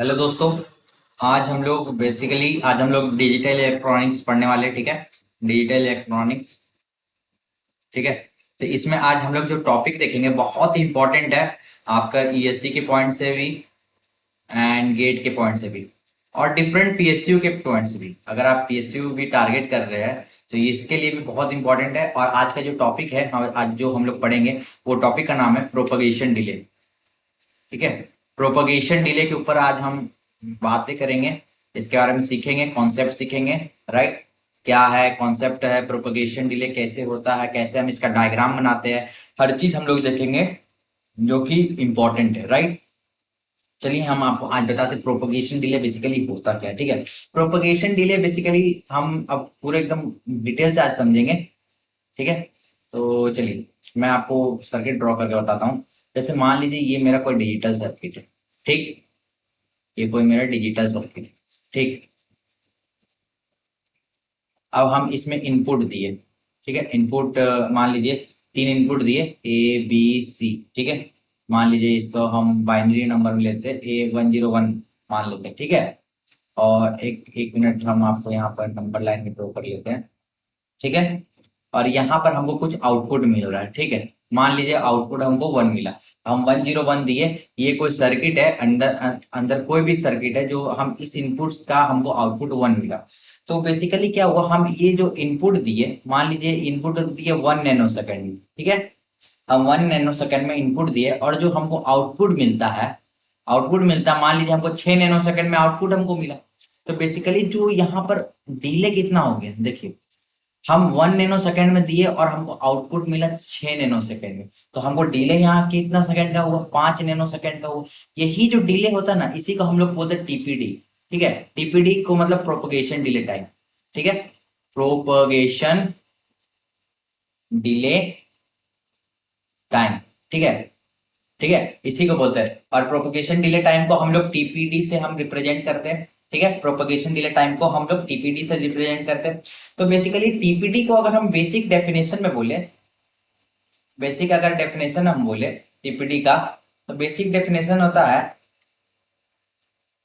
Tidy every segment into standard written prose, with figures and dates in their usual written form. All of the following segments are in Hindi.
हेलो दोस्तों। आज हम लोग डिजिटल इलेक्ट्रॉनिक्स पढ़ने वाले हैं, ठीक है। डिजिटल इलेक्ट्रॉनिक्स, ठीक है। तो इसमें आज हम लोग जो टॉपिक देखेंगे बहुत इंपॉर्टेंट है, आपका ईएससी के पॉइंट से भी एंड गेट के पॉइंट से भी और डिफरेंट पीएसयू के पॉइंट से भी। अगर आप पीएसयू भी टारगेट कर रहे हैं तो ये इसके लिए भी बहुत इंपॉर्टेंट है। और आज का जो टॉपिक है, आज जो हम लोग पढ़ेंगे वो टॉपिक का नाम है प्रोपगेशन डिले, ठीक है। प्रोपगेशन डिले के ऊपर आज हम बातें करेंगे, इसके बारे में सीखेंगे, कॉन्सेप्ट सीखेंगे, राइट। क्या है कॉन्सेप्ट, है प्रोपगेशन डिले, कैसे होता है, कैसे हम इसका डायग्राम बनाते हैं, हर चीज हम लोग देखेंगे जो कि इंपॉर्टेंट है, राइट। चलिए हम आपको आज बताते हैं प्रोपगेशन डिले बेसिकली होता क्या है, ठीक है। प्रोपगेशन डिले बेसिकली हम अब पूरे एकदम डिटेल से आज समझेंगे, ठीक है। तो चलिए मैं आपको सर्किट ड्रॉ करके बताता हूँ। जैसे मान लीजिए ये मेरा कोई डिजिटल सर्किट है, ठीक। ये कोई मेरा डिजिटल सर्किट है, ठीक। अब हम इसमें इनपुट दिए, ठीक है। इनपुट मान लीजिए तीन इनपुट दिए, ए बी सी, ठीक है। मान लीजिए इसको हम बाइनरी नंबर में लेते हैं, A101 मान लेते हैं, ठीक है। और एक एक मिनट हम आपको यहाँ पर नंबर लाइन में ड्रॉ कर लेते हैं, ठीक है। और यहाँ पर हमको कुछ आउटपुट मिल रहा है, ठीक है। मान लीजिए आउटपुट हमको 1 मिला, हम 101 दिए। ये कोई सर्किट है, अंदर अंदर कोई भी सर्किट है जो हम इस इनपुट्स का हमको आउटपुट 1 मिला। तो बेसिकली क्या हुआ, हम ये जो इनपुट दिए, मान लीजिए इनपुट दिए 1 नैनो सेकेंड में, ठीक है। हम 1 नैनो सेकेंड में इनपुट दिए और जो हमको आउटपुट मिलता है, मान लीजिए हमको 6 नैनो सेकेंड में आउटपुट हमको मिला। तो बेसिकली जो यहाँ पर डिले कितना हो गया देखिए, हम 1 नैनो सेकेंड में दिए और हमको आउटपुट मिला 6 नैनो सेकेंड में। तो हमको डिले यहाँ कितना सेकेंड का हुआ, 5 नैनो सेकेंड का हुआ। यही जो डिले होता है ना, इसी को हम लोग बोलते हैं टीपीडी, ठीक है। टीपीडी को मतलब प्रोपगेशन डिले टाइम, ठीक है। प्रोपगेशन डिले टाइम, ठीक है, ठीक है, इसी को बोलते हैं। और प्रोपगेशन डिले टाइम को हम लोग टीपीडी से हम रिप्रेजेंट करते हैं, ठीक है। प्रोपगेशन डिले टाइम को हम लोग टीपीडी से रिप्रेजेंट करते हैं। तो बेसिकली टीपीडी को अगर हम बेसिक डेफिनेशन में बोले, बेसिक अगर डेफिनेशन हम बोले टीपीडी का, तो बेसिक डेफिनेशन होता है,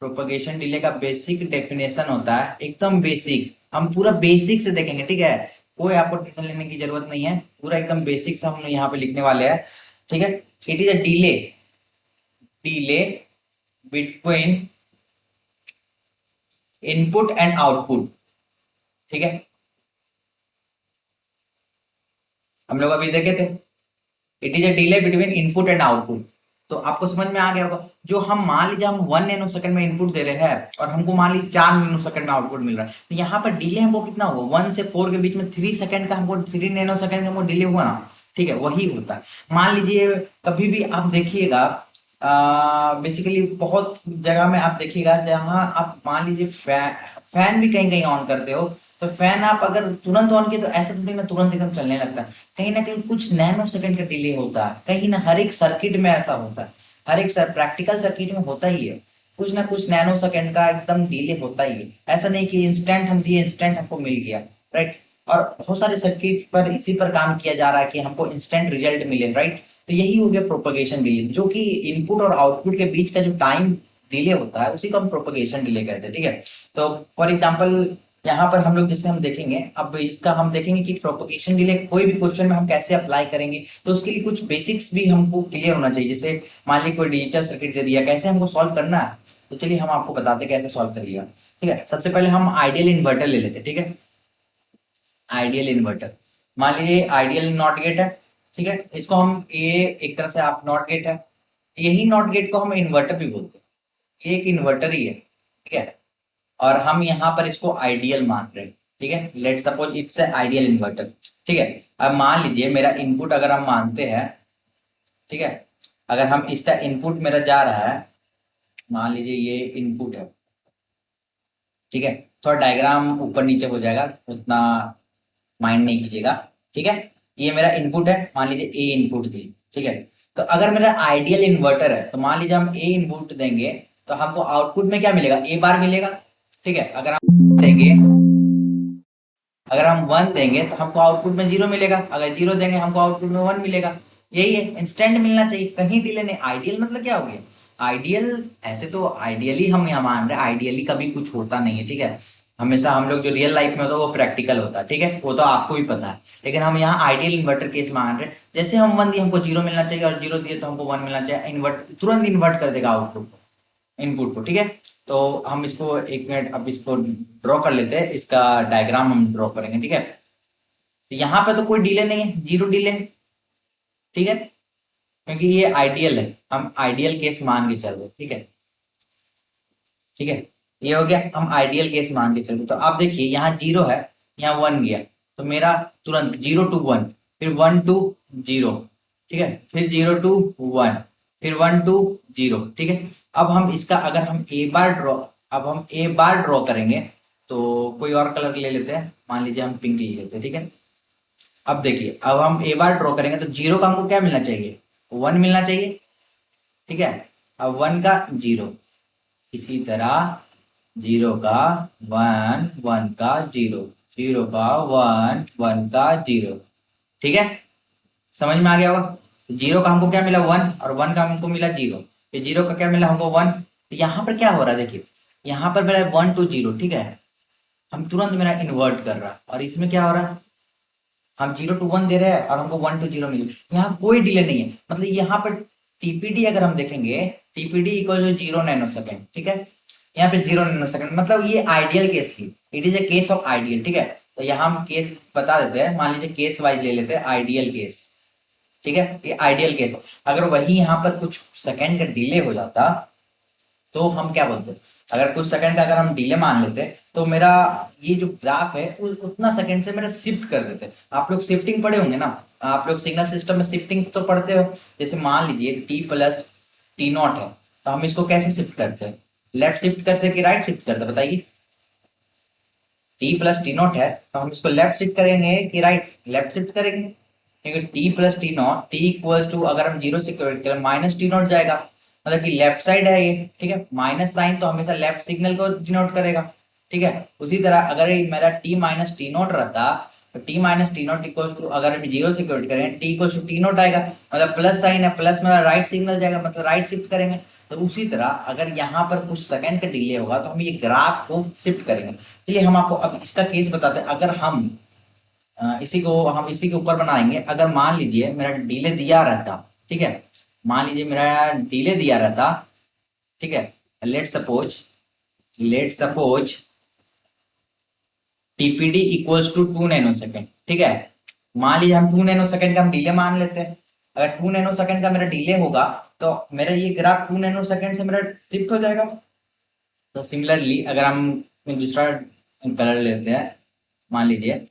प्रोपगेशन डिले का बेसिक डेफिनेशन होता है एकदम बेसिक। हम पूरा बेसिक से देखेंगे, ठीक है। कोई आपको टेंशन लेने की जरूरत नहीं है, पूरा एकदम बेसिक से हम यहाँ पे लिखने वाले हैं, ठीक है। It is a delay, delay between input and output, ठीक है। हम लोग अभी देखे थे, it is a delay between input and output. तो आपको समझ में आ गया होगा। जो हम मान लीजिए हम 1 नैनो सेकंड में इनपुट दे रहे हैं और हमको मान लीजिए 4 नैनो सेकंड में आउटपुट मिल रहा है, तो यहाँ पर डिले हमको कितना हुआ, 1 से 4 के बीच में 3 सेकंड का हमको, 3 नैनो सेकंड का हमको डिले हुआ ना, ठीक है। वही होता है। मान लीजिए कभी भी आप देखिएगा, बेसिकली बहुत जगह में आप देखिएगा जहां आप मान लीजिए फैन भी कहीं कहीं ऑन करते हो, तो फैन आप अगर तुरंत ऑन किए तो ऐसा थोड़ी ना तुरंत एकदम चलने लगता है। कहीं ना कहीं कुछ नैनो सेकंड का डिले होता है, कहीं ना हर एक सर्किट में ऐसा होता है। हर एक प्रैक्टिकल सर्किट में होता ही है, कुछ ना कुछ नैनो सेकंड का एकदम डिले होता ही है। ऐसा नहीं कि इंस्टेंट हम दिए इंस्टेंट हमको मिल गया, राइट। और बहुत सारे सर्किट पर इसी पर काम किया जा रहा है कि हमको इंस्टेंट रिजल्ट मिले, राइट। तो यही हो गया प्रोपगेशन डिले, जो कि इनपुट और आउटपुट के बीच का जो टाइम डिले होता है उसी को हम प्रोपगेशन डिले कहते हैं, ठीक है। तो फॉर एग्जांपल यहाँ पर हम लोग जैसे हम देखेंगे, अब इसका हम देखेंगे कि प्रोपगेशन डिले कोई भी क्वेश्चन में हम कैसे अप्लाई करेंगे, तो उसके लिए कुछ बेसिक्स भी हमको क्लियर होना चाहिए। जैसे मान लीजिए कोई डिजिटल सर्किट दे दिया, कैसे हमको सॉल्व करना है, तो चलिए हम आपको बताते हैं कैसे सॉल्व करिएगा, ठीक है। सबसे पहले हम आइडियल इन्वर्टर ले लेते हैं, ठीक है। आइडियल इन्वर्टर, मान लीजिए आइडियल नॉट गेट है, ठीक है। इसको हम ये एक तरह से आप नॉट गेट है, यही नॉट गेट को हम इन्वर्टर भी बोलते हैं। ये एक इन्वर्टर ही है, ठीक है। और हम यहाँ पर इसको आइडियल मान रहे हैं, ठीक है। Let suppose it's a ideal inverter, ठीक है। अब मान लीजिए मेरा इनपुट अगर हम मानते हैं, ठीक है। अगर हम इसका इनपुट मेरा जा रहा है, मान लीजिए ये इनपुट है, ठीक है। थोड़ा डायग्राम ऊपर नीचे हो जाएगा, उतना माइंड नहीं कीजिएगा, ठीक है। ये मेरा इनपुट है, मान लीजिए ए इनपुट दी, ठीक है। तो अगर मेरा आइडियल इन्वर्टर है तो मान लीजिए हम ए इनपुट देंगे, तो हमको आउटपुट में क्या मिलेगा, ए बार मिलेगा, ठीक है। अगर हम 1 देंगे तो हमको आउटपुट में 0 मिलेगा, अगर 0 देंगे हमको आउटपुट में 1 मिलेगा। यही है, इंस्टेंट मिलना चाहिए, कहीं डिले नहीं। आइडियल मतलब क्या हो गया, आइडियल, ऐसे तो आइडियली हम यहाँ मान रहे हैं, आइडियली कभी कुछ होता नहीं है, ठीक है। हमेशा हम लोग जो रियल लाइफ में होता है वो प्रैक्टिकल होता है, ठीक है, वो तो आपको भी पता है। लेकिन हम यहाँ आइडियल इन्वर्टर केस मान रहे हैं, जैसे हम 1 दिए हमको 0 मिलना चाहिए, और 0 दिए तो हमको 1 मिलना चाहिए, इन्वर्ट तुरंत इन्वर्ट कर देगा आउटपुट को, इनपुट को, ठीक है। तो हम इसको 1 मिनट अब इसको ड्रॉ कर लेते हैं, इसका डायग्राम हम ड्रॉ करेंगे, ठीक है। तो यहाँ पे तो कोई डिले नहीं है, 0 डिले है, ठीक है, क्योंकि ये आइडियल है, हम आइडियल केस मान के चल रहे, ठीक है, ठीक है। ये हो गया, हम आइडियल केस मान के चल रहे। तो आप देखिए यहाँ 0 है, यहाँ 1 गया, तो मेरा तुरंत 0 to 1, फिर 1 to 0, ठीक है, फिर 0 to 1, फिर 1 to 0, ठीक है। अब हम इसका अगर हम ए बार ड्रॉ अब हम ए बार ड्रॉ करेंगे, तो कोई और कलर ले लेते हैं, मान लीजिए हम पिंक ले लेते हैं, ठीक है। अब देखिए, अब हम ए बार ड्रॉ करेंगे तो 0 का हमको क्या मिलना चाहिए, 1 मिलना चाहिए, ठीक है। अब 1 का 0, इसी तरह 0 का 1, 1 का 0, 0 का 1, 1 का 0, ठीक है, समझ में आ गया होगा। तो 0 का हमको क्या मिला 1, और 1 का हमको मिला 0, फिर 0 का क्या मिला हमको 1। तो यहाँ पर क्या हो रहा है, देखिए यहाँ पर मेरा 1 to 0, ठीक है, हम तुरंत मेरा इन्वर्ट कर रहा है, और इसमें क्या हो रहा है, हम 0 to 1 दे रहे हैं और हमको 1 to 0 मिल, यहाँ कोई डिले नहीं है, मतलब यहाँ पर टीपीडी अगर हम देखेंगे, TPD equal to 0 nano second, ठीक है, यहाँ पे 0 नैनो सेकेंड, मतलब ये आइडियल केस की, it is a case of ideal, ठीक है। तो यहाँ हम केस बता देते हैं, मान लीजिए केस वाइज ले लेते हैं, आइडियल केस, ठीक है, ये आइडियल केस। अगर वही यहाँ पर कुछ सेकंड का डिले हो जाता, तो हम क्या बोलते हैं, अगर कुछ सेकंड का अगर हम डिले मान लेते, तो मेरा ये जो ग्राफ है उतना सेकंड से मेरा शिफ्ट कर देते। आप लोग शिफ्टिंग पढ़े होंगे ना, आप लोग सिग्नल सिस्टम में शिफ्टिंग तो पढ़ते हो। जैसे मान लीजिए टी प्लस टी नॉट है, तो हम इसको कैसे शिफ्ट करते हैं, लेफ्ट शिफ्ट करते हैं कि राइट शिफ्ट करते हैं, बताइए। टी प्लस टी नॉट है, तो हम इसको लेफ्ट शिफ्ट करेंगे कि राइट, लेफ्ट शिफ्ट करेंगे, क्योंकि T plus T naught, T equals to, अगर हम 0 से कैलकुलेट करें माइनस टी नॉट जाएगा, मतलब कि लेफ्ट साइड है ये, ठीक है, माइनस साइन तो हमेशा लेफ्ट सिग्नल को डिनोट करेगा, ठीक है। उसी तरह अगर ये मेरा टी माइनस टी नॉट रहता, तो T minus T naught equals to, अगर हम 0 से कैलकुलेट करें, T equals to T naught आएगा, मतलब प्लस साइन है, प्लस मेरा राइट सिग्नल जाएगा, मतलब राइट शिफ्ट करेंगे। तो उसी तरह अगर यहाँ पर कुछ सेकंड का डिले होगा, तो हम ये ग्राफ को शिफ्ट करेंगे। चलिए हम आपको अब इसका केस बताते हैं। अगर हम इसी के ऊपर बनाएंगे, अगर मान लीजिए मेरा डिले दिया रहता, ठीक है, मान लीजिए मेरा डिले दिया रहता, ठीक है, let suppose TPD equals to 2 nano second, ठीक है। मान लीजिए हम 2 नैनो सेकेंड का हम डिले मान लेते हैं। अगर 2 नैनो सेकेंड का मेरा डिले होगा, तो मेरा ये ग्राफ 2 नैनो सेकेंड से मेरा शिफ्ट हो जाएगा। तो सिमिलरली अगर हम दूसरा कलर लेते हैं, मान लीजिए,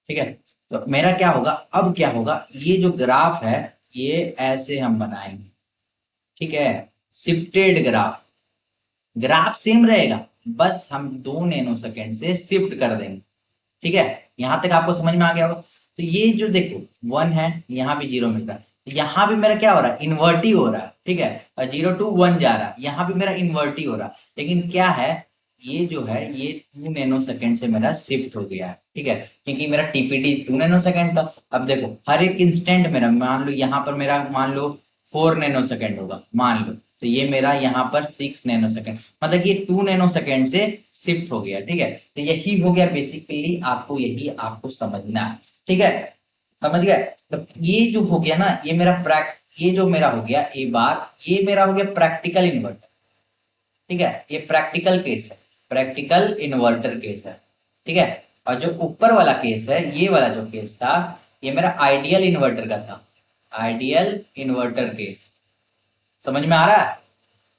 ठीक है, तो मेरा क्या होगा, अब क्या होगा, ये जो ग्राफ है ये ऐसे हम बनाएंगे, ठीक है, शिफ्टेड ग्राफ, ग्राफ सेम रहेगा, बस हम 2 नैनो सेकेंड से शिफ्ट कर देंगे, ठीक है। यहां तक आपको समझ में आ गया होगा। तो ये जो देखो 1 है, यहाँ भी 0 मिल रहा है, तो यहाँ भी मेरा क्या हो रहा है, इन्वर्ट ही हो रहा है, ठीक है, और 0 to 1 जा रहा है, यहाँ भी मेरा इन्वर्ट ही हो रहा है। लेकिन क्या है, ये जो है ये 2 नैनो सेकेंड से मेरा शिफ्ट हो गया है, ठीक है, क्योंकि मेरा टीपीडी 2 नैनो सेकेंड था। अब देखो हर एक इंस्टेंट मेरा, मान लो यहाँ पर मेरा मान लो 4 नैनो सेकेंड होगा, मान लो, तो ये मेरा यहाँ पर 6 नैनो सेकेंड, मतलब ये 2 नैनो सेकेंड से शिफ्ट हो गया, ठीक है। तो यही हो गया बेसिकली, आपको यही आपको समझना है, ठीक है, समझ गए। तो ये जो हो गया ना, ये जो मेरा हो गया ए बार, ये मेरा हो गया प्रैक्टिकल इन्वर्टर, ठीक है, ये प्रैक्टिकल केस है, प्रैक्टिकल इन्वर्टर केस है, ठीक है। और जो ऊपर वाला केस है, ये वाला जो केस था, ये मेरा आइडियल इन्वर्टर का था, आइडियल इन्वर्टर केस, समझ में आ रहा है,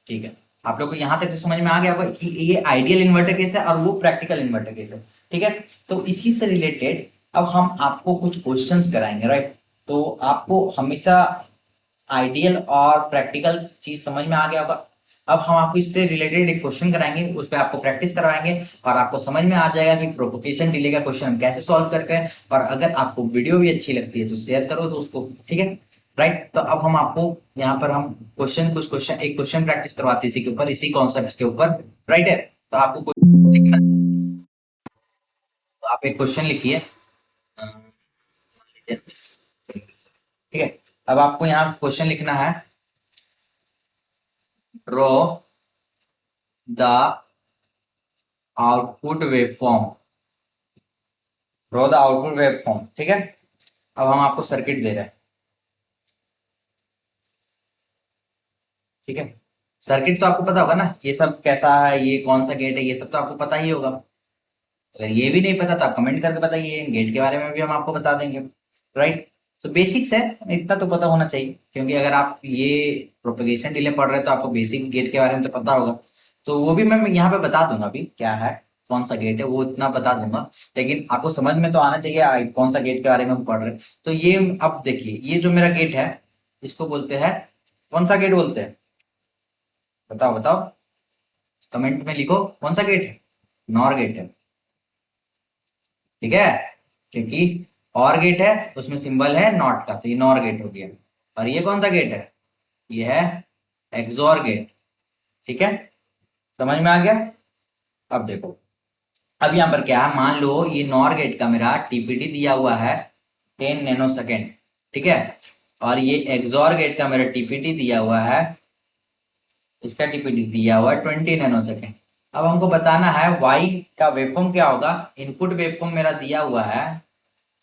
ठीक है। आप लोग को यहां तक तो समझ में आ गया होगा कि ये आइडियल इन्वर्टर केस है और वो प्रैक्टिकल इन्वर्टर केस है, ठीक है। तो इसी से रिलेटेड अब हम आपको कुछ क्वेश्चंस कराएंगे, राइट। तो आपको हमेशा आइडियल और प्रैक्टिकल चीज समझ में आ गया होगा। अब हम आपको इससे रिलेटेड एक क्वेश्चन कराएंगे, उस पर आपको प्रैक्टिस करवाएंगे, और आपको समझ में आ जाएगा कि प्रोपोगेशन डिले का क्वेश्चन हम कैसे सॉल्व करते हैं। और अगर आपको वीडियो भी अच्छी लगती है तो शेयर करो दोस्तों, ठीक है, राइट। तो अब हम आपको यहाँ पर हम एक क्वेश्चन प्रैक्टिस करवाते हैं इसी के ऊपर, इसी कॉन्सेप्ट के ऊपर, राइट है। तो आपको क्वेश्चन लिखना है। तो आप एक क्वेश्चन लिखिए, ठीक है। अब आपको यहाँ क्वेश्चन लिखना है, draw the output waveform, draw the output waveform. ठीक है, अब हम आपको सर्किट दे रहे हैं। ठीक है, सर्किट तो आपको पता होगा ना, ये सब कैसा है, ये कौन सा गेट है, ये सब तो आपको पता ही होगा। अगर ये भी नहीं पता तो आप कमेंट करके बताइए, गेट के बारे में भी हम आपको बता देंगे। राइट, तो बेसिक्स है, इतना तो पता होना चाहिए, क्योंकि अगर आप ये प्रोपेगेशन डिले पढ़ रहे हैं तो आपको बेसिक गेट के बारे में तो पता होगा। तो वो भी मैं यहाँ पे बता दूंगा अभी क्या है, कौन सा गेट है वो इतना बता दूंगा। लेकिन आपको समझ में तो आना चाहिए कौन सा गेट के बारे में हम पढ़ रहे हैं। तो ये अब देखिए, ये जो मेरा गेट है इसको बोलते हैं, कौन सा गेट बोलते हैं, बताओ बताओ, कमेंट में लिखो कौन सा गेट है। नॉर गेट है। ठीक है, क्योंकि और गेट है उसमें सिंबल है नॉट का, तो ये नॉर गेट हो गया। और ये कौन सा गेट है, ये है एक्सोर गेट। ठीक है, समझ में आ गया। अब देखो, अब यहाँ पर क्या है, मान लो ये नॉर गेट का मेरा टीपीडी दिया हुआ है 10 नैनोसेकेंड। ठीक है, और ये एक्सोर गेट का मेरा टीपीडी दिया हुआ है, इसका टीपीडी दिया हुआ है 20 नैनोसेकेंड। अब हमको बताना है वाई का वेवफॉर्म क्या होगा। इनपुट वेवफॉर्म मेरा दिया हुआ है,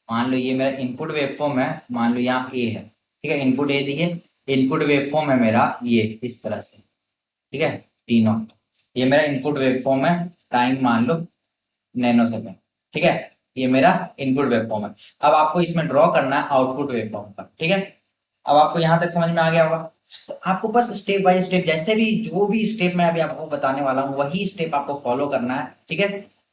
मान लो ये मेरा इनपुट वेवफॉर्म है, मान लो यहाँ ए है। ठीक है, इनपुट ए दिए, इनपुट वेवफॉर्म है मेरा ये इस तरह से। ठीक है, टी नॉट, ये मेरा इनपुट वेवफॉर्म है, टाइम मान लो नैनोसेकेंड। ठीक है, ये मेरा इनपुट वेवफॉर्म है। अब आपको इसमें ड्रॉ करना है आउटपुट वेवफॉर्म का। ठीक है, अब आपको यहां तक समझ में आ गया होगा। तो आपको बस स्टेप बाय स्टेप, जैसे भी जो भी स्टेप मैं अभी आपको बताने वाला हूँ वही स्टेप आपको फॉलो करना है। ठीक है,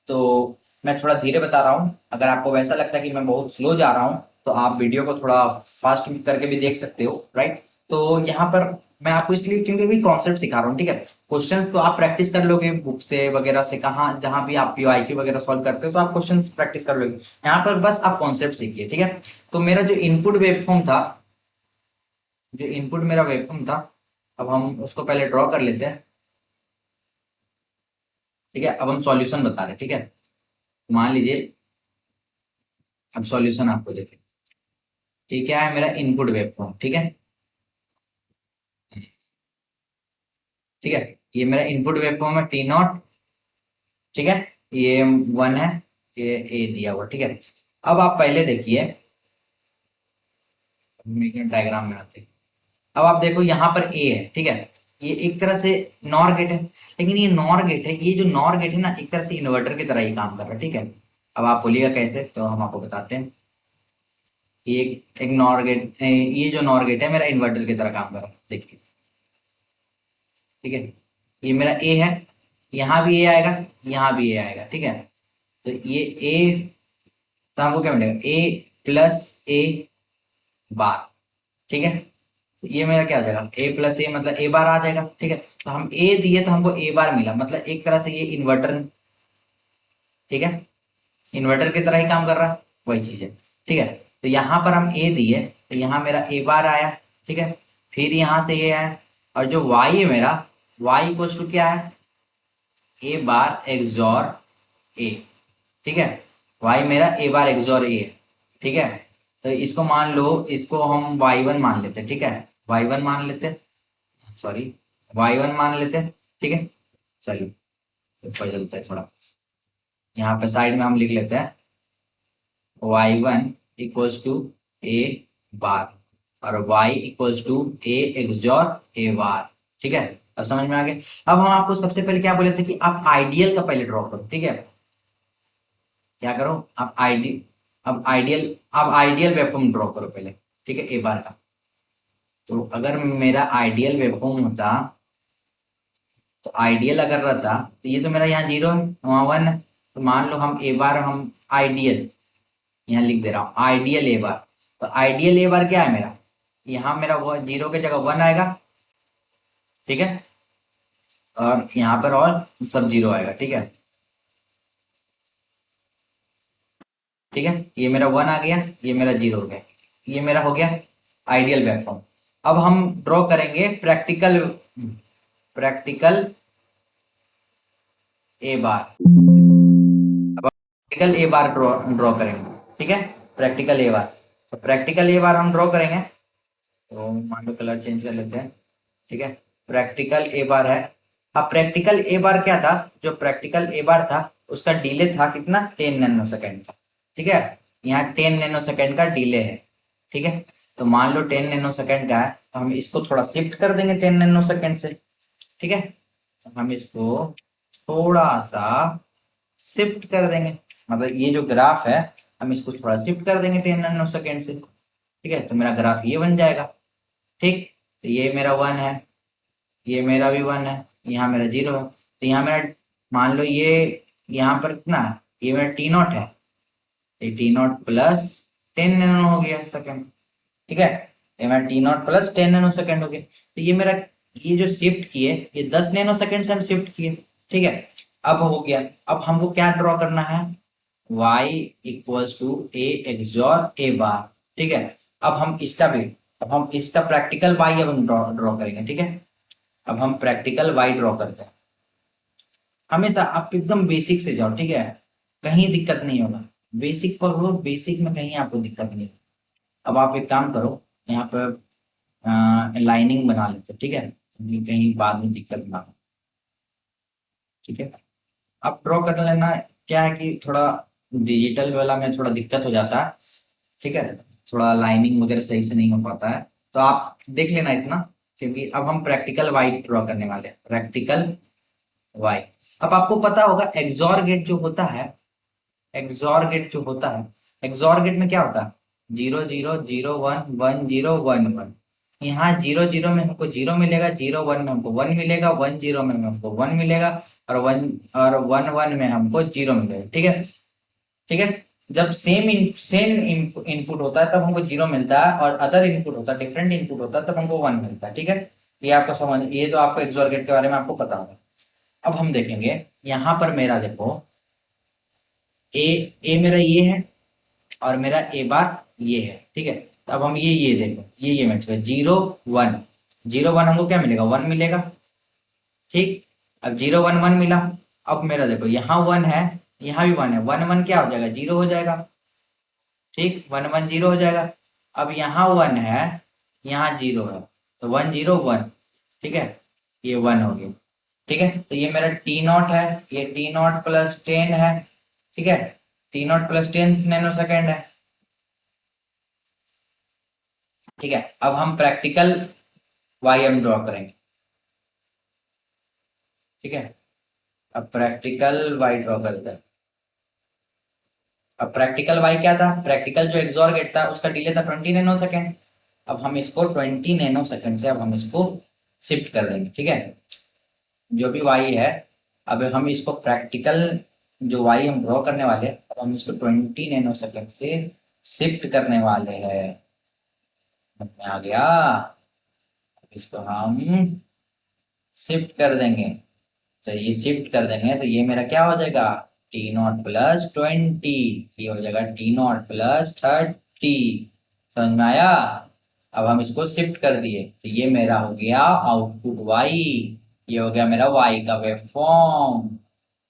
तो मैं थोड़ा धीरे बता रहा हूँ, अगर आपको वैसा लगता है कि मैं बहुत स्लो जा रहा हूँ तो आप वीडियो को थोड़ा फास्ट करके भी देख सकते हो। राइट, तो यहाँ पर मैं आपको इसलिए क्योंकि भी कॉन्सेप्ट सिखा रहा हूँ। ठीक है, क्वेश्चन तो आप प्रैक्टिस कर लोगे बुक से वगैरह से, कहाँ जहां भी आप पीवाईक्यू वगैरह सॉल्व करते हो तो आप क्वेश्चन प्रैक्टिस कर लोगे। यहाँ पर बस आप कॉन्सेप्ट सीखिए। ठीक है, तो मेरा जो इनपुट वेवफॉर्म था, जो इनपुट मेरा वेवफॉर्म था, अब हम उसको पहले ड्रॉ कर लेते हैं। ठीक है, अब हम सॉल्यूशन बता रहे हैं। ठीक है, मान लीजिए, अब सॉल्यूशन आपको देखें। ठीक है, मेरा इनपुट वेवफॉर्म। ठीक है, ठीक है, ये मेरा इनपुट वेवफॉर्म है टी नॉट। ठीक है, ये 1 है, ये ए दिया हुआ। ठीक है, अब आप पहले देखिए, डायग्राम में आते हैं। अब आप देखो यहाँ पर ए है। ठीक है, ये एक तरह से नॉर गेट है, लेकिन ये नॉर गेट है, ये जो नॉर गेट है ना एक तरह से इन्वर्टर की तरह ही काम कर रहा है। ठीक है, अब आप बोलिएगा कैसे, तो हम आपको बताते हैं। ये एक नॉर गेट, ये जो नॉर गेट है मेरा इन्वर्टर की तरह काम कर रहा है, देखिए। ठीक है, ये मेरा ए है, यहाँ भी ए आएगा, यहाँ भी ए आएगा। ठीक है, तो ये ए, तो हमको क्या मिलेगा, ए प्लस ए बार। ठीक है, तो ये मेरा क्या हो जाएगा, ए प्लस ए मतलब ए बार आ जाएगा। ठीक है, तो हम ए दिए तो हमको ए बार मिला, मतलब एक तरह से ये इन्वर्टर। ठीक है, इन्वर्टर की तरह ही काम कर रहा है, वही चीज है। ठीक है, तो यहाँ पर हम ए दिए तो यहाँ मेरा ए बार आया। ठीक है, फिर यहाँ से ये आया, और जो वाई है मेरा, वाई इक्वल्स टू क्या है, ए बार एक्सॉर ए। ठीक है, वाई मेरा ए बार एक्सॉर ए है। ठीक है, तो इसको मान लो, इसको हम y1 मान लेते हैं। ठीक है, y1 मान लेते, सॉरी y1 मान लेते हैं। ठीक है, चलिए ऊपर चलते हैं थोड़ा, यहाँ पे साइड में हम लिख लेते हैं y1 equals to A bar, और y equals to A XOR A bar. ठीक है, अब समझ में आ गया। अब हम आपको सबसे पहले क्या बोले थे कि आप आइडियल का पहले ड्रॉ करो। ठीक है, क्या करो, आप आइडियल वेवफॉर्म ड्रॉ करो पहले। ठीक है, ए बार का। तो अगर मेरा आइडियल वेवफॉर्म होता, तो आइडियल अगर रहता तो ये तो मेरा यहाँ 0 है, वहाँ 1 है, तो मान लो हम ए बार, हम आइडियल यहाँ लिख दे रहा हूँ, आइडियल ए बार। तो आइडियल ए बार क्या है मेरा, यहाँ मेरा 0 की जगह 1 आएगा। ठीक है, और यहाँ पर और सब 0 आएगा। ठीक है, ठीक है, ये मेरा 1 आ गया, ये मेरा 0 हो गया, ये मेरा हो गया आइडियल वेवफॉर्म। अब हम ड्रॉ करेंगे प्रैक्टिकल, प्रैक्टिकल ए बार। अब प्रैक्टिकल ए बार ड्रॉ ड्रॉ करेंगे। ठीक है, प्रैक्टिकल ए बार, तो प्रैक्टिकल ए बार हम ड्रॉ करेंगे, तो मान लो कलर चेंज कर लेते हैं। ठीक है, प्रैक्टिकल ए बार है। अब प्रैक्टिकल ए बार क्या था, जो प्रैक्टिकल ए बार था उसका डिले था कितना, 10 नैनो सेकेंड का। ठीक है, यहाँ 10 नैनो सेकेंड का डिले है। ठीक है, तो मान लो 10 नैनो सेकेंड का है, तो हम इसको थोड़ा शिफ्ट कर देंगे 10 नैनो सेकेंड से। ठीक है, तो हम इसको थोड़ा सा शिफ्ट कर देंगे, मतलब ये जो ग्राफ है हम इसको थोड़ा शिफ्ट कर देंगे 10 नैनो सेकेंड से। ठीक है, तो मेरा ग्राफ ये बन जाएगा। ठीक, तो ये मेरा 1 है, ये मेरा भी 1 है, यहाँ मेरा 0 है। तो यहाँ मेरा मान लो ये यहाँ पर कितना है, ये मेरा टी नॉट है, ये टी नॉट प्लस 10 नैनो हो गया सेकेंड। ठीक है, ये मेरा T not plus 10 nano second हो गया। तो ये मेरा, ये जो शिफ्ट किए ये 10 नैनो सेकेंड से हम शिफ्ट किए। ठीक है, अब हो गया। अब हमको क्या ड्रॉ करना है, y equals to A XOR A bar. ठीक है, अब हम इसका भी, अब हम इसका प्रैक्टिकल y अब हम ड्रॉ करेंगे। ठीक है, अब हम प्रैक्टिकल y ड्रॉ करते हैं। हमेशा आप एकदम बेसिक से जाओ, ठीक है, कहीं दिक्कत नहीं होगा। बेसिक पर हो, बेसिक में कहीं आपको दिक्कत नहीं होगी। अब आप एक काम करो, यहाँ पर लाइनिंग बना लेते, ठीक है, कहीं बाद में दिक्कत ना हो। ठीक है, आप ड्रॉ कर लेना। क्या है कि थोड़ा डिजिटल वाला में थोड़ा दिक्कत हो जाता है। ठीक है, थोड़ा लाइनिंग वगैरह सही से नहीं हो पाता है, तो आप देख लेना इतना, क्योंकि अब हम प्रैक्टिकल वाई ड्रॉ करने वाले हैं, प्रैक्टिकल वाई। अब आपको पता होगा एक्सॉर गेट जो होता है, एक्सॉर गेट जो होता है, एक्सॉर गेट में क्या होता है, 0 0 0 1 1 0 1 1। यहाँ 0 0 में हमको 0 मिलेगा, 0 1 में हमको 1 मिलेगा, 1 0 में हमको 1 मिलेगा, और 1 1 में हमको 0 मिलेगा। ठीक है, ठीक है, जब सेम इनपुट होता है तब हमको 0 मिलता है, और अदर इनपुट होता है, डिफरेंट इनपुट होता है, तब हमको 1 मिलता है। ठीक है, ये आपको समझ, ये तो आपको एक्सॉर गेट के बारे में आपको पता होगा। अब हम देखेंगे यहाँ पर मेरा देखो, ए ए मेरा ये है, और मेरा ए बार ये है। ठीक है, तो अब हम ये देखो, ये मैच है 0 1 0 1, हमको क्या मिलेगा, 1 मिलेगा। ठीक, अब 0 1 1 मिला। अब मेरा देखो यहाँ 1 है, यहाँ भी 1 है, 1 1 क्या हो जाएगा, 0 हो जाएगा। ठीक, 1 1 0 हो जाएगा। अब यहाँ 1 है, यहाँ 0 है, तो 1 0 1। ठीक है, ये 1 हो गया। ठीक है, तो ये मेरा टी नॉट है, ये टी नॉट प्लस 10 है। ठीक है, T not plus 10 nano second है। ठीक है, अब हम प्रैक्टिकल वाई एम ड्रॉ करेंगे। ठीक है, अब प्रैक्टिकल वाई ड्रॉ करते हैं। अब प्रैक्टिकल वाई क्या था, प्रैक्टिकल जो एक्सॉर गेट था उसका डिले था 20 नैनो सेकेंड। अब हम इसको 20 नैनो सेकेंड से अब हम इसको शिफ्ट कर देंगे। ठीक है, जो भी वाई है, अब हम इसको प्रैक्टिकल जो वाई हम ड्रॉ करने वाले हैं, अब हम इसको 20 नैनो सेकेंड से शिफ्ट करने वाले हैं। समझ में आ गया, इसको हम शिफ्ट कर देंगे। तो ये शिफ्ट कर देंगे तो ये मेरा क्या हो जाएगा, टी नॉट प्लस 20, ये हो जाएगा टी नॉट प्लस 30। समझ में आया। अब हम इसको शिफ्ट कर दिए तो ये मेरा हो गया आउटपुट वाई, ये हो गया मेरा वाई का वेव फॉर्म।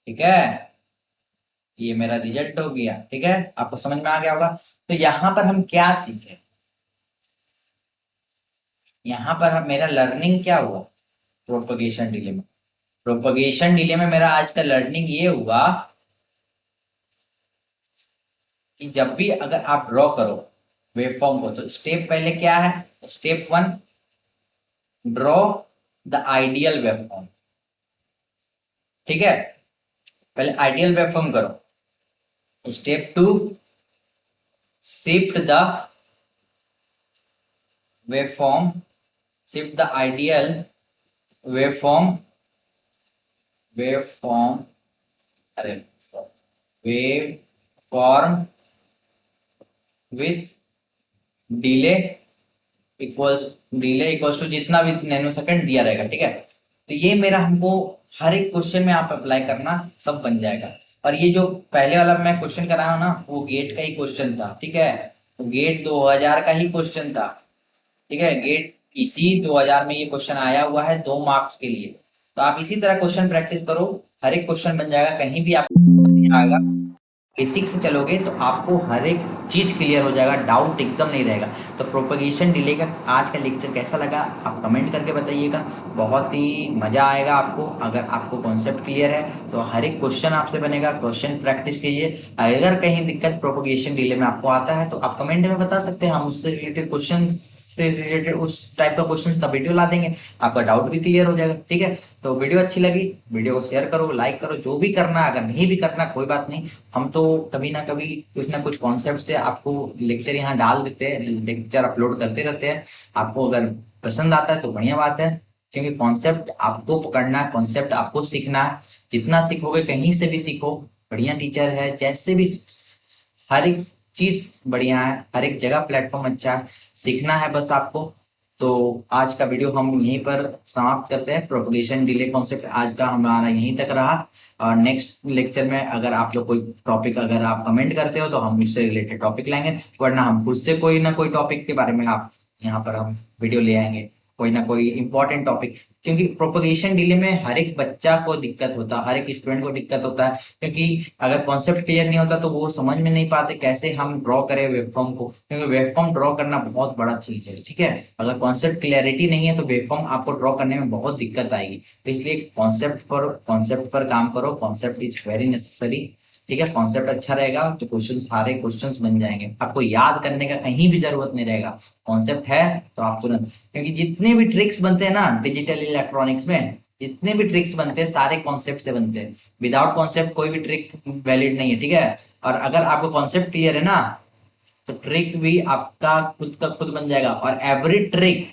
ठीक है, ये मेरा रिजल्ट हो गया। ठीक है, आपको समझ में आ गया होगा। तो यहाँ पर हम क्या सीखे, यहाँ पर मेरा लर्निंग क्या हुआ, प्रोपगेशन डिले में। प्रोपगेशन डिले में मेरा आज का लर्निंग ये हुआ कि जब भी अगर आप ड्रॉ करो वेवफॉर्म को, तो स्टेप पहले क्या है, step 1 draw the ideal waveform. ठीक है, पहले आइडियल वेवफॉर्म करो। Step 2 shift the waveform, shift the ideal waveform, waveform, अरे waveform with delay equals to जितना भी नैनो सेकंड दिया रहेगा। ठीक है, तो ये मेरा हमको हर एक क्वेश्चन में आप अप्लाई करना, सब बन जाएगा। और ये जो पहले वाला मैं क्वेश्चन कराया हूं ना, वो गेट का ही क्वेश्चन था। ठीक है, तो गेट 2000 का ही क्वेश्चन था। ठीक है, गेट इसी 2000 में ये क्वेश्चन आया हुआ है 2 मार्क्स के लिए। तो आप इसी तरह क्वेश्चन प्रैक्टिस करो, हर एक क्वेश्चन बन जाएगा, कहीं भी आप नहीं आएगा। बेसिक से चलोगे तो आपको हर एक चीज क्लियर हो जाएगा, डाउट एकदम नहीं रहेगा। तो प्रोपगेशन डिले का आज का लेक्चर कैसा लगा आप कमेंट करके बताइएगा। बहुत ही मजा आएगा आपको। अगर आपको कॉन्सेप्ट क्लियर है तो हर एक क्वेश्चन आपसे बनेगा, क्वेश्चन प्रैक्टिस कीजिए। अगर कहीं दिक्कत प्रोपगेशन डिले में आपको आता है तो आप कमेंट में बता सकते हैं, हम उससे रिलेटेड क्वेश्चन से रिलेटेड उस टाइप का क्वेश्चन का वीडियो ला देंगे, आपका डाउट भी क्लियर हो जाएगा। ठीक है, तो वीडियो अच्छी लगी वीडियो को शेयर करो, लाइक करो, जो भी करना। अगर नहीं भी करना कोई बात नहीं, हम तो कभी ना कुछ कॉन्सेप्ट से आपको लेक्चर यहाँ डाल देते हैं, लेक्चर अपलोड करते रहते हैं। आपको अगर पसंद आता है तो बढ़िया बात है, क्योंकि कॉन्सेप्ट आपको पकड़ना है, कॉन्सेप्ट आपको सीखना है। जितना सीखोगे, कहीं से भी सीखो, बढ़िया टीचर है, जैसे भी हर एक चीज बढ़िया है, हर एक जगह प्लेटफॉर्म अच्छा है, सीखना है बस आपको। तो आज का वीडियो हम यहीं पर समाप्त करते हैं। प्रोपगेशन डिले कॉन्सेप्ट आज का हमारा यहीं तक रहा, और नेक्स्ट लेक्चर में अगर आप लोग कोई टॉपिक अगर आप कमेंट करते हो तो हम उससे रिलेटेड टॉपिक लाएंगे, वरना हम खुद से कोई ना कोई टॉपिक के बारे में आप यहाँ पर हम वीडियो ले आएंगे, कोई ना कोई इंपॉर्टेंट टॉपिक। क्योंकि प्रोपगेशन डिले में हर एक बच्चा को दिक्कत होता है, हर एक स्टूडेंट को दिक्कत होता है, क्योंकि अगर कॉन्सेप्ट क्लियर नहीं होता तो वो समझ में नहीं पाते कैसे हम ड्रॉ करें वेवफॉर्म को, क्योंकि वेवफॉर्म ड्रॉ करना बहुत बड़ा चीज है। ठीक है, अगर कॉन्सेप्ट क्लैरिटी नहीं है तो वेवफॉर्म आपको ड्रॉ करने में बहुत दिक्कत आएगी। तो इसलिए कॉन्सेप्ट पर काम करो, कॉन्सेप्ट इज वेरी नेसेसरी। ठीक है, कॉन्सेप्ट अच्छा रहेगा तो क्वेश्चन सारे क्वेश्चंस बन जाएंगे, आपको याद करने का कहीं भी जरूरत नहीं रहेगा। कॉन्सेप्ट है तो आप तुरंत, क्योंकि जितने भी ट्रिक्स बनते हैं ना डिजिटल इलेक्ट्रॉनिक्स में, जितने भी ट्रिक्स बनते हैं सारे कॉन्सेप्ट से बनते हैं। विदाउट कॉन्सेप्ट कोई भी ट्रिक वैलिड नहीं है। ठीक है, और अगर आपको कॉन्सेप्ट क्लियर है ना तो ट्रिक भी आपका खुद का खुद बन जाएगा। और एवरी ट्रिक,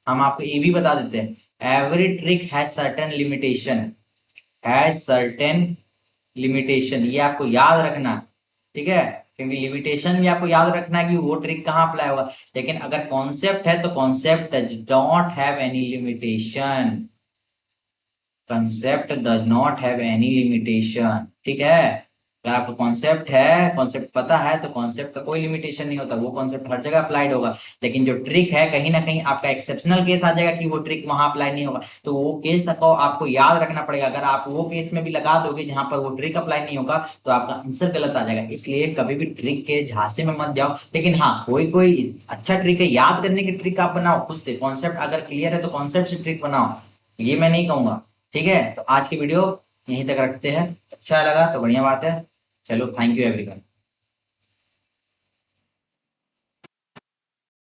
हम आपको ये भी बता देते हैं, every trick has certain limitation, has certain limitation, ये आपको याद रखना। ठीक है, क्योंकि लिमिटेशन भी आपको याद रखना है कि वो ट्रिक कहाँ अप्लाई होगा। लेकिन अगर कॉन्सेप्ट है तो concept does not have any limitation, concept does not have any limitation. ठीक है, अगर आपको कॉन्सेप्ट है, कॉन्सेप्ट पता है तो कॉन्सेप्ट का कोई लिमिटेशन नहीं होता, वो कॉन्सेप्ट हर जगह अप्लाइड होगा। लेकिन जो ट्रिक है कहीं ना कहीं आपका एक्सेप्शनल केस आ जाएगा कि वो ट्रिक वहां अप्लाई नहीं होगा, तो वो केस को आपको याद रखना पड़ेगा। अगर आप वो केस में भी लगा दोगे जहां पर वो ट्रिक अप्लाई नहीं होगा तो आपका आंसर गलत आ जाएगा। इसलिए कभी भी ट्रिक के झांसे में मत जाओ। लेकिन हाँ, कोई कोई अच्छा ट्रिक है, याद करने की ट्रिक आप बनाओ खुद से, कॉन्सेप्ट अगर क्लियर है तो कॉन्सेप्ट से ट्रिक बनाओ, ये मैं नहीं कहूंगा। ठीक है, तो आज की वीडियो यहीं तक रखते हैं। अच्छा लगा तो बढ़िया बात है। चलो, थैंक यू एवरीवन।